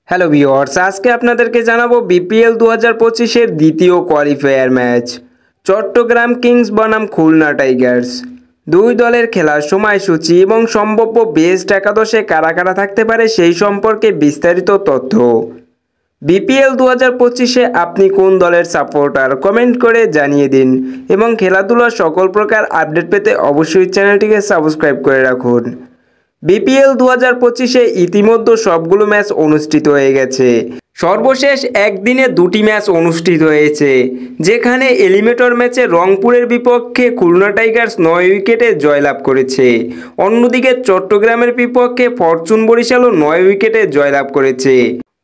Hello viewers, আজকে আপনাদেরকে জানাবো বিপিএল 2025-এর দ্বিতীয় কোয়ালিফায়ার ম্যাচ চট্টগ্রাম কিংস বনাম খুলনা টাইগার্স। দুই দলের খেলার সময়সূচি এবং সম্ভাব্য বেস্ট একাদশে কারা কারা থাকতে পারে সেই সম্পর্কে বিস্তারিত তথ্য। বিপিএল 2025-এ আপনি কোন দলের সাপোর্টার কমেন্ট করে জানিয়ে দিন এবং খেলাধুলার সকল প্রকার আপডেট পেতে অবশ্যই চ্যানেলটিকে সাবস্ক্রাইব করে রাখুন। বিপিএল 2025-এ ইতিমধ্যে সবগুলো ম্যাচ অনুষ্ঠিত হয়ে গেছে। সর্বশেষ একদিনে দুটি ম্যাচ অনুষ্ঠিত হয়েছে, যেখানে এলিমিনেটর ম্যাচে রংপুরের বিপক্ষে খুলনা টাইগার্স 9 উইকেটে জয়লাভ করেছে। অন্যদিকে চট্টগ্রামের বিপক্ষে ফরচুন বরিশালও 9 উইকেটে জয়লাভ করেছে।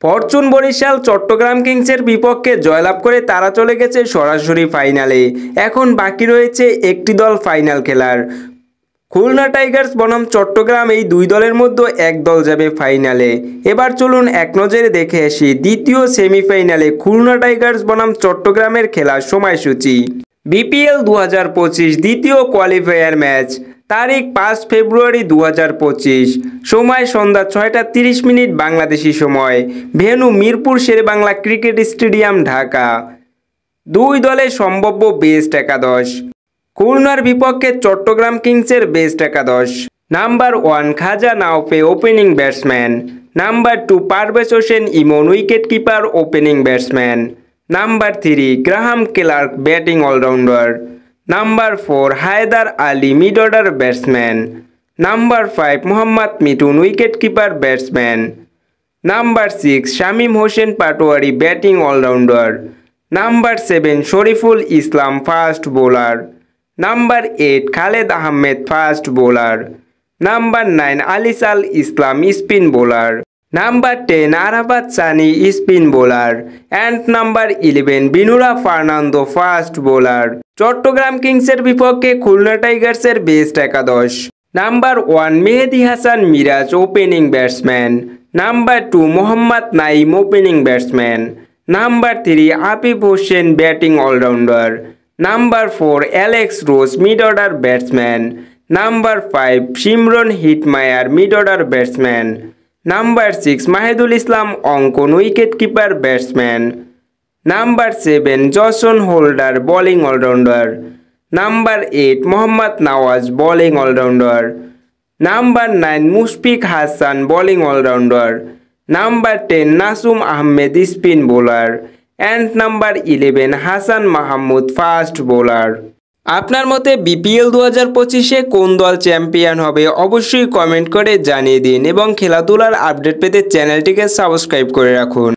ফরচুন বরিশাল চট্টগ্রাম কিংসের বিপক্ষে জয়লাভ করে তারা চলে গেছে সরাসরি ফাইনালে। এখন বাকি রয়েছে একটি দল ফাইনাল খেলার। খুলনা টাইগার্স বনাম চট্টগ্রাম, এই দুই দলের মধ্যে এক দল যাবে ফাইনালে। এবার চলুন এক নজরে দেখে আসি দ্বিতীয় সেমিফাইনালে খুলনা টাইগার্স বনাম চট্টগ্রামের খেলার সময়সূচি। বিপিএল 2025 দ্বিতীয় কোয়ালিফায়ার ম্যাচ, তারিখ 5 ফেব্রুয়ারি 2025, সময় সন্ধ্যা 6টা 30 বাংলাদেশি সময়, venue Mirpur Sher e Bangla cricket stadium, Dhaka. দুই দলের সম্ভাব্য বেস্ট একাদশ। খুলনার বিপক্ষে চট্টগ্রাম কিংসের বেস্ট একাদশ: number 1 Khaja Nafay, opening batsman. Number 2 Parvez Hossain Emon, wicket keeper, opening batsman. Number 3 Graham Clarke, batting allrounder. Number 4 Haider Ali, mid order batsman. Number 5 Mohammad Mithun, wicket keeper, batsman. Number 6 Shamim Hossain Patwari, batting allrounder. Number 7 Shoriful Islam, fast bowler. Number 8 Khaled Ahmed, fast bowler. Number 9 Alisal Islam, spin bowler. Number 10 Arafat Sunny, spin bowler. And number 11 Binura Fernando, fast bowler. Chattogram কিংসের বিপক্ষে খুলনা টাইগার্সের best একাদশ: number 1 Mehedi Hasan Miraz, opening batsman. Number 2 Mohammad Naim, opening batsman. Number 3 Afif Hossain, batting allrounder. Number 4 Alex Ross, mid order batsman. Number 5 Shimron Hetmyer, mid order batsman. Number 6 Mahidul Islam Ankon, wicket keeper, batsman. Number 7 Jason Holder, bowling allrounder. Number 8 Mohammad Nawaz, bowling allrounder. Number 9 Mushfiq Hasan, bowling allrounder. Number 10 Nasum Ahmed, spin bowler. And number 11 Hasan Mahmud, fast bowler. আপনার মতে BPL 2025-এ কোন দল champion হবে অবশ্যই comment করে জানিয়ে দিন এবং খেলাধুলার আপডেট পেতে চ্যানেলটিকে সাবস্ক্রাইব করে রাখুন।